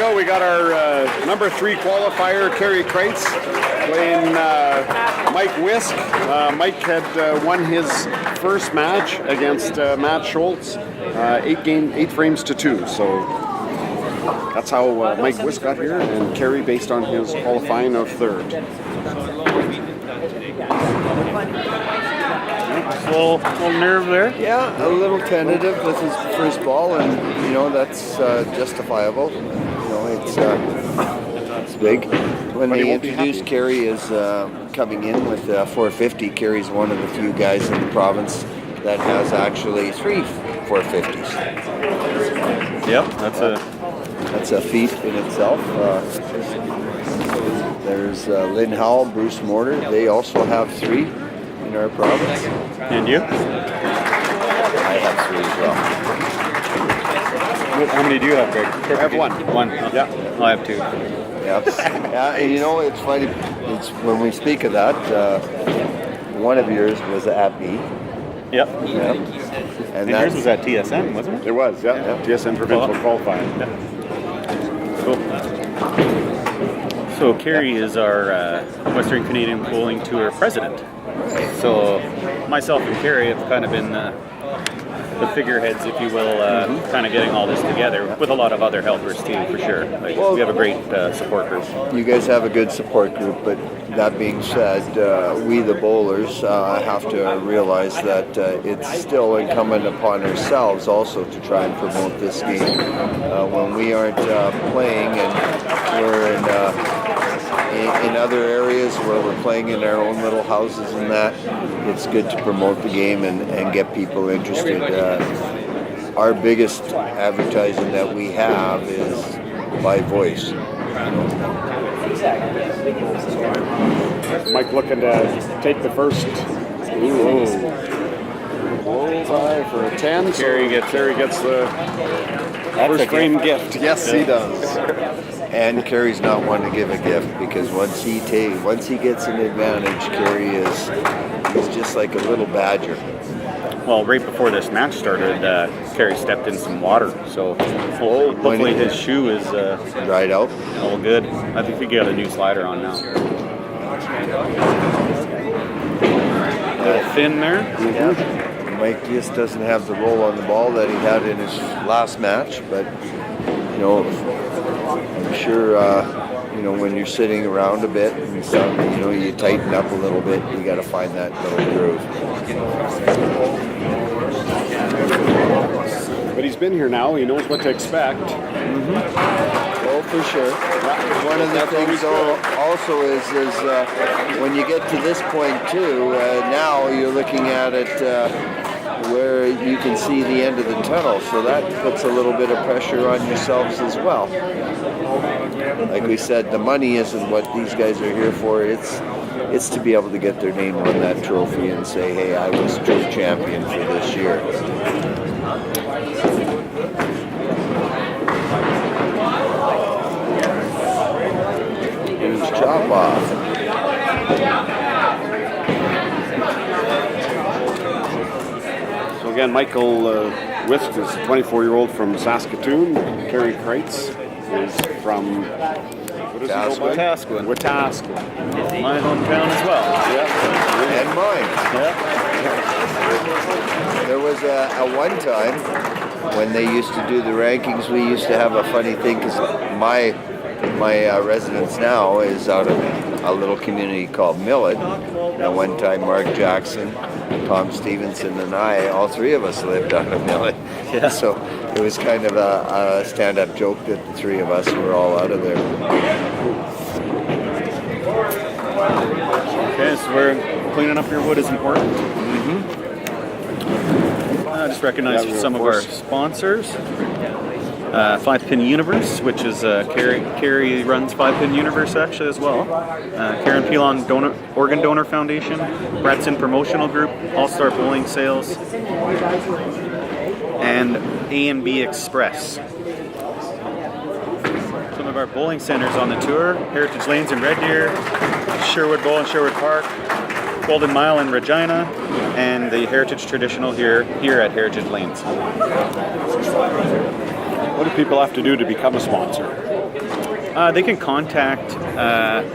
go. We got our number 3 qualifier, Karie Kreutz, playing Mike Wist. Mike had won his first match against Matt Schultz, 8 frames to 2. So that's how Mike Wist got here, and Karie based on his qualifying of 3rd. A little nerve there? Yeah, a little tentative with his first ball, and that's justifiable. It's big. When they introduced Karie as coming in with 450, Carrie's one of the few guys in the province that has actually 3 450s. Yep, that's a feat in itself. There's Lynn Howell, Bruce Mortar. They also have 3 in our province. And you? I have 3 as well. How many do you have, Greg? I have 1. 1? Yeah. I have 2. Yeah. And it's funny. It's when we speak of that. One of yours was at me. Yep. And yours was at TSN, wasn't it? It was, yeah. TSN provincial qualifying. Yeah. Cool. So Karie is our Western Canadian Bowling Tour president. So myself and Karie have kind of been the figureheads, if you will, kind of getting all this together with a lot of other helpers too, for sure. We have a great support group. You guys have a good support group, but that being said, we the bowlers have to realize that it's still incumbent upon ourselves also to try and promote this game. When we aren't playing and we're in other areas where we're playing in our own little houses and that, it's good to promote the game and get people interested. Our biggest advertising that we have is by voice. Mike looking to take the first. Bullseye for a 10. Karie gets the first frame gift. Yes, he does. And Carrie's not one to give a gift, because once he gets an advantage, Karie is just like a little badger. Well, right before this match started, Karie stepped in some water, so hopefully his shoe is dried out. All good. I think we got a new slider on now. A little thin there. Yeah. Mike just doesn't have the roll on the ball that he had in his last match, but I'm sure when you're sitting around a bit and stuff, you tighten up a little bit. You got to find that little groove. But he's been here now. He knows what to expect. Oh, for sure. One of the things also is when you get to this point too, now you're looking at it where you can see the end of the tunnel, so that puts a little bit of pressure on yourselves as well. Like we said, the money isn't what these guys are here for. It's to be able to get their name on that trophy and say, hey, I was true champion for this year. Here's chop off. So again, Michael Wist is a 24-year-old from Saskatoon. Karie Kreutz is from Wetaskiwin. My hometown as well. Yeah. And mine. Yeah. There was a one time when they used to do the rankings, we used to have a funny thing, because my residence now is out of a little community called Millet. Now, one time Mark Jackson, Tom Stevenson, and I, all 3 of us lived out of Millet. Yeah. So it was kind of a stand-up joke that the 3 of us were all out of there. Okay, so we're cleaning up your wood is important. Just recognize some of our sponsors. 5-Pin Universe, which is Karie runs 5-Pin Universe actually as well. Karen Pilon Organ Donor Foundation, Bratson Promotional Group, All-Star Bowling Sales, and A&B Express. Some of our bowling centers on the tour: Heritage Lanes in Red Deer, Sherwood Bowl in Sherwood Park, Golden Mile in Regina, and the Heritage Traditional here at Heritage Lanes. What do people have to do to become a sponsor? They can contact us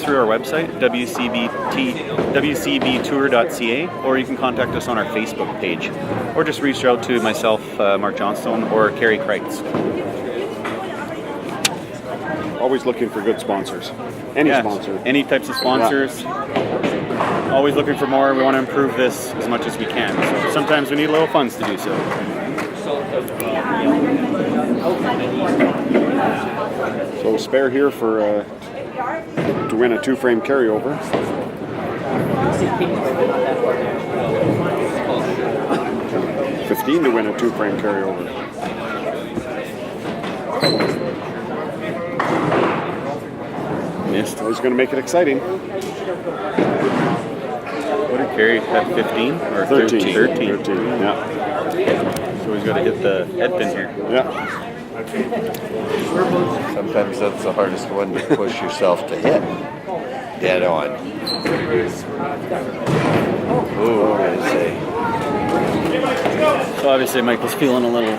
through our website, WCBtour.ca, or you can contact us on our Facebook page, or just reach out to myself, Mark Johnstone, or Karie Kreutz. Always looking for good sponsors. Any sponsor. Any types of sponsors. Yeah. Always looking for more. We want to improve this as much as we can. So sometimes we need a little funds to do so. So spare here for to win a 2-frame carryover. $15 to win a 2-frame carryover. Missed. He's going to make it exciting. What did Karie have, 15 or 13? 13. 13, yeah. So he's got to hit the head pin here. Yeah. Sometimes that's the hardest one to push yourself to hit. Dead on. Ooh, I say. So obviously Michael's feeling a little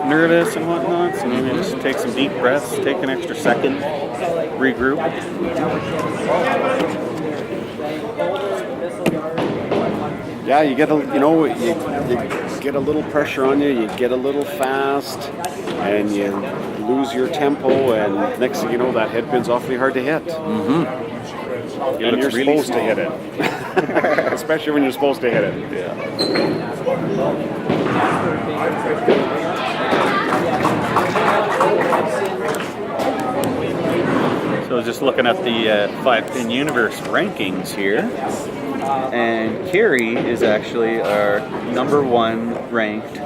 nervous and whatnot, so maybe just take some deep breaths, take an extra second, regroup. Yeah, you get you get a little pressure on you, you get a little fast, and you lose your tempo, and next thing you know, that head pin's awfully hard to hit. Mm-hmm. And you're really supposed to hit it. Especially when you're supposed to hit it. Yeah. So just looking at the 5-pin universe rankings here, and Karie is actually our number 1 ranked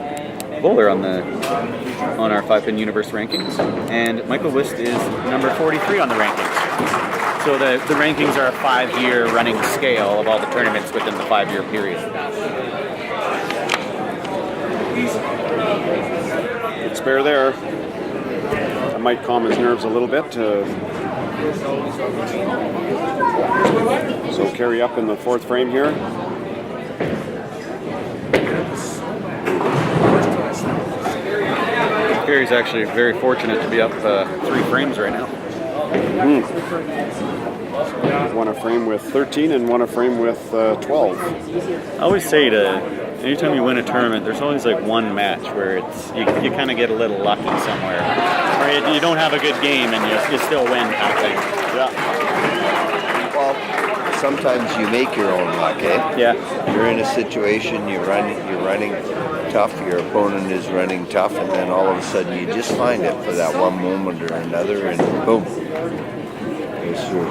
bowler on our 5-pin universe rankings, and Michael Wist is number 43 on the rankings. So the rankings are a 5-year running scale of all the tournaments within the 5-year period. Good spare there. That might calm his nerves a little bit. So Karie up in the 4th frame here. Karie's actually very fortunate to be up 3 frames right now. Mm-hmm. Won a frame with 13 and won a frame with 12. I always say anytime you win a tournament, there's always like one match where you kind of get a little lucky somewhere, or you don't have a good game and you still win kind of thing. Yeah. Well, sometimes you make your own luck, eh? Yeah. You're in a situation, you're running tough, your opponent is running tough, and then all of a sudden you just find it for that one moment or another, and boom, goes through.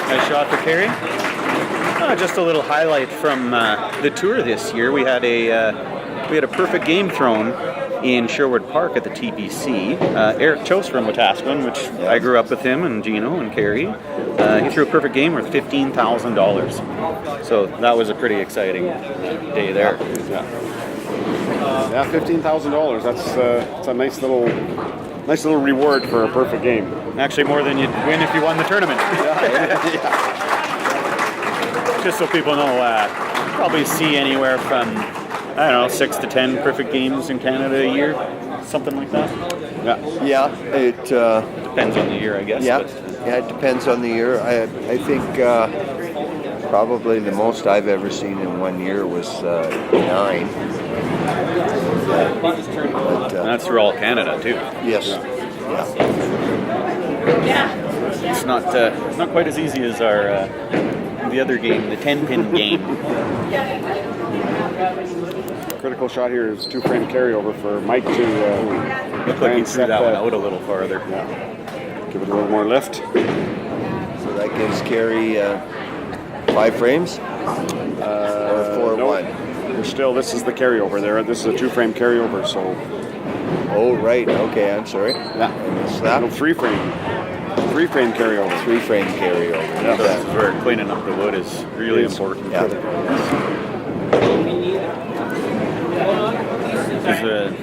Nice shot for Karie. Just a little highlight from the tour this year. We had a perfect game thrown in Sherwood Park at the TPC. Eric Chose from Wetaskiwin, which I grew up with him, and Gino and Karie. He threw a perfect game worth $15,000. So that was a pretty exciting day there. Yeah, $15,000. That's a nice little reward for a perfect game. Actually, more than you'd win if you won the tournament. Yeah. Just so people know, probably see anywhere from, 6 to 10 perfect games in Canada a year, something like that. Yeah. It depends on the year, I guess. Yeah, it depends on the year. I think probably the most I've ever seen in 1 year was 9. But, that's for all Canada too. Yes. Yeah. It's not quite as easy as our the other game, the 10-pin game. Critical shot here is 2-frame carryover for Mike to look like he threw that one out a little farther. Yeah. Give it a little more lift. So that gives Karie 5 frames or 4-1. This is the carryover there. This is a 2-frame carryover, so. Oh, right. Okay, I'm sorry. Yeah. I missed that. 3-frame carryover. 3-frame carryover. Yeah. So this is where cleaning up the wood is really important. Yeah.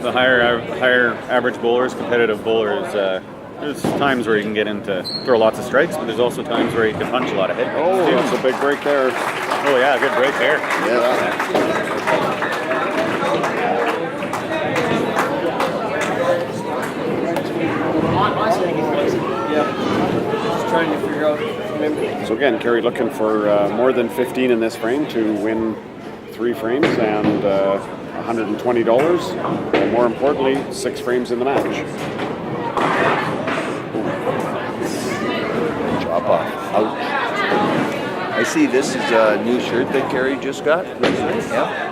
The higher average bowlers, competitive bowlers, There's times where you can get into throw lots of strikes, but there's also times where you can punch a lot of head. Oh, that's a big break there. Oh yeah, good break there. Yeah. Just trying to figure out. So again, Karie looking for more than 15 in this frame to win 3 frames and $120. And more importantly, 6 frames in the match. Chop off. Ouch. I see this is a new shirt that Karie just got. Yeah.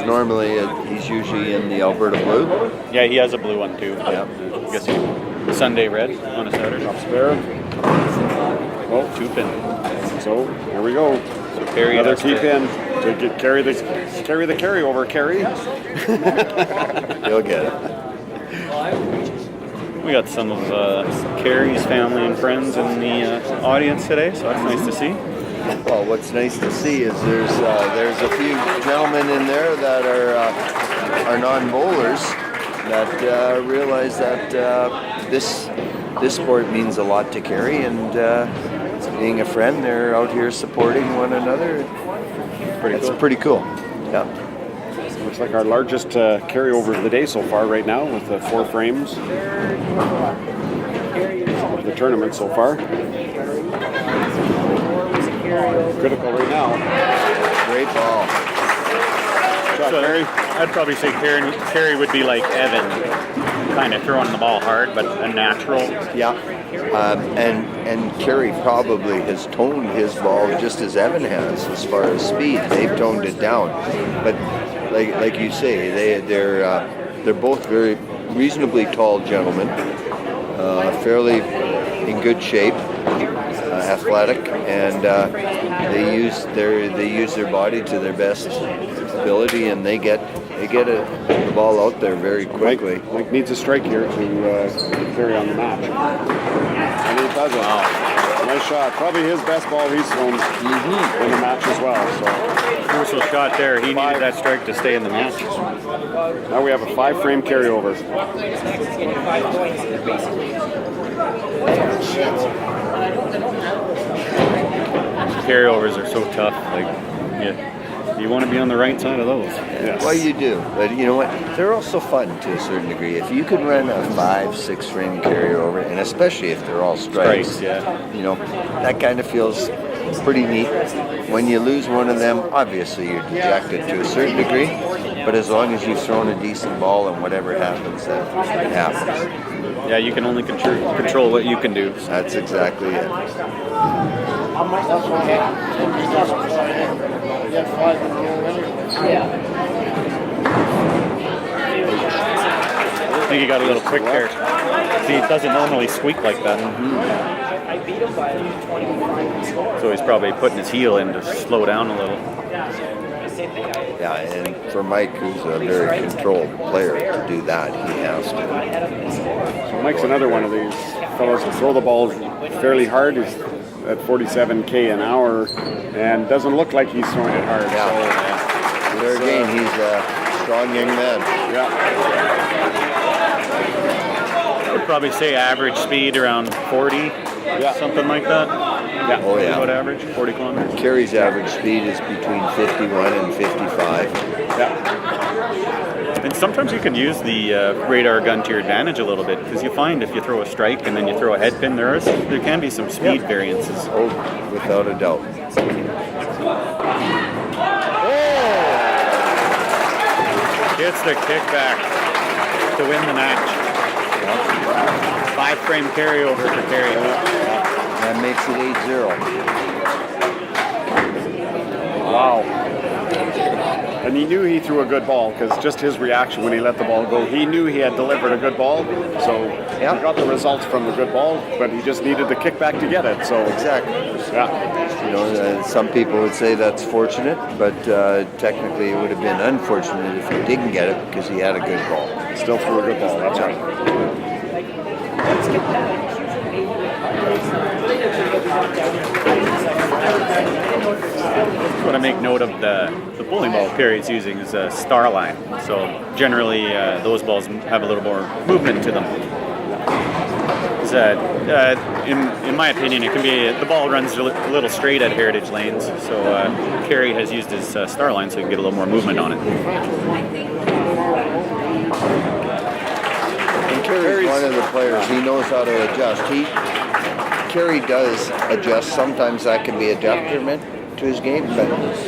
Normally, he's usually in the Alberta blue. Yeah, he has a blue one too. Yeah. I guess Sunday red on a Saturday. Top spare. Oh, 2 pin. So here we go. So Karie Another has keep to- in to get carry the carryover. Karie. He'll get it. We got some of Karie's family and friends in the audience today, so that's nice to see. Well, what's nice to see is there's a few gentlemen in there that are non-bowlers that realize that this sport means a lot to Karie, and being a friend, they're out here supporting one another. It's pretty cool. Yeah. Looks like our largest carryover of the day so far right now with the 4 frames of the tournament so far. Critical right now. Great ball. Shot, So Karie. I'd probably say Karie would be like Evan, kind of throwing the ball hard, but a natural. Yeah. And Karie probably has toned his ball just as Evan has as far as speed. They've toned it down. But like you say, they're both very reasonably tall gentlemen, fairly in good shape, athletic, and they use their body to their best ability, and they get the ball out there very quickly. Mike needs a strike here to carry on the match. And he does it. Nice shot. Probably his best ball he's thrown in the match as well. So Crucial shot there. He needed that strike to stay in the match. now we have a 5-frame carryover. Carryovers are so tough. Like, you want to be on the right side of those. Yes. Well, you do, but you know what? They're also fun to a certain degree. If you can run a 5-6 frame carryover, and especially if they're all strikes, Strikes, yeah. you know, that kind of feels pretty neat. When you lose one of them, obviously you're dejected to a certain degree, but as long as you've thrown a decent ball and whatever happens, that it happens. Yeah, you can only control what you can do. That's exactly it. I think he got a little quick there. See, it doesn't normally squeak like that. So he's probably putting his heel in to slow down a little. Yeah, and for Mike, who's a very controlled player, to do that, he has to. So Mike's another one of these fellows who throw the ball fairly hard. He's at 47k an hour and doesn't look like he's throwing it hard. Yeah. So, There again, he's a strong young man. yeah. I would probably say average speed around 40, something like that. Yeah. Oh, yeah. About average, 40 kilometers. Karie's average speed is between 51 and 55. Yeah. And sometimes you can use the radar gun to your advantage a little bit, because you find if you throw a strike and then you throw a head pin, there can be some speed variances. Oh, without a doubt. Gets the kickback to win the match. 5-frame carryover for Karie. That makes it 8-0. Wow. And he knew he threw a good ball because just his reaction when he let the ball go, he knew he had delivered a good ball. So he got the results from the good ball, but he just needed the kickback to get it. So Exactly. yeah. You know, some people would say that's fortunate, but technically it would have been unfortunate if he didn't get it because he had a good ball. Still threw a good ball. That's right. I want to make note of the bowling ball Karie's using is a star line. So generally those balls have a little more movement to them. lanes. In my opinion, it can be the ball runs a little straight at heritage lanes. So Karie has used his star line so he can get a little more movement on it. And Karie's one of the players. He knows how to adjust. Karie does adjust. Sometimes that can be a detriment to his game, but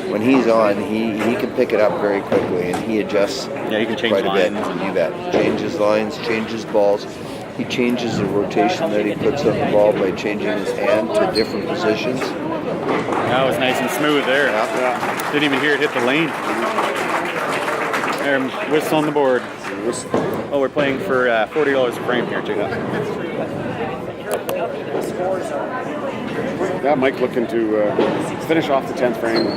when he's on, he can pick it up very quickly, and he adjusts. Yeah, he can change quite lines. a bit. You bet. Changes lines, changes balls. He changes the rotation that he puts on the ball by changing his hand to different positions. That was nice and smooth there. Yeah. Didn't even hear it hit the lane. There, Wist on the board. Oh, we're playing for $40 a frame here, too. Yeah, Mike looking to finish off the 10th frame.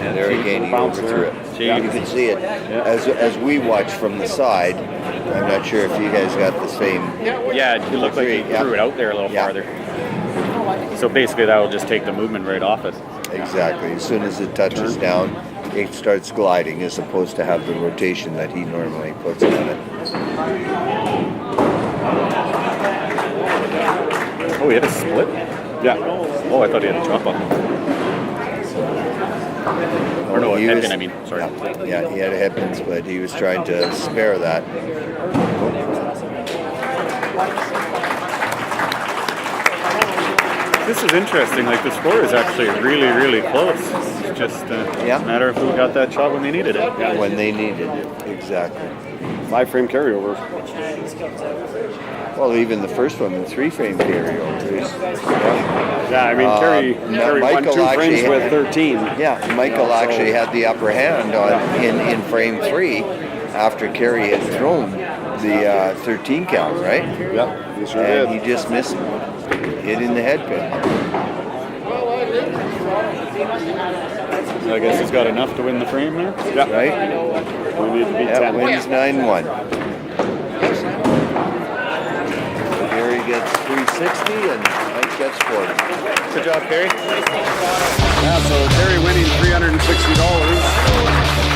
And there again, he overthrew it. Yeah. You can see it as we watch from the side. I'm not sure if you guys got the same. Yeah, it looked like he threw it out there a little farther. So basically, that will just take the movement right off it. Exactly. As soon as it touches down, it starts gliding as opposed to have the rotation that he normally puts on it. Oh, he had a split? Yeah. Oh, I thought he had a drop off. Or no, a headpin, I mean. Sorry. Yeah, he had a headpin, but he was trying to spare that. This is interesting. Like, the score is actually really, really close. It's just a matter of who got that shot when they needed it. Yeah, when they needed it, exactly. 5-frame carryover. Well, even the first one, the 3-frame carryover. Yeah, I mean, Karie won 2 frames with 13. Yeah, Michael actually had the upper hand in frame 3 after Karie had thrown the 13 count, right? Yeah, he sure and did. he just missed it. Hit in the head pin. I guess he's got enough to win the frame there. Yeah. Right? We need to beat 10. Wins 9-1. Karie gets 360 and Mike gets 40. Good job, Karie. Yeah, so Karie winning $360.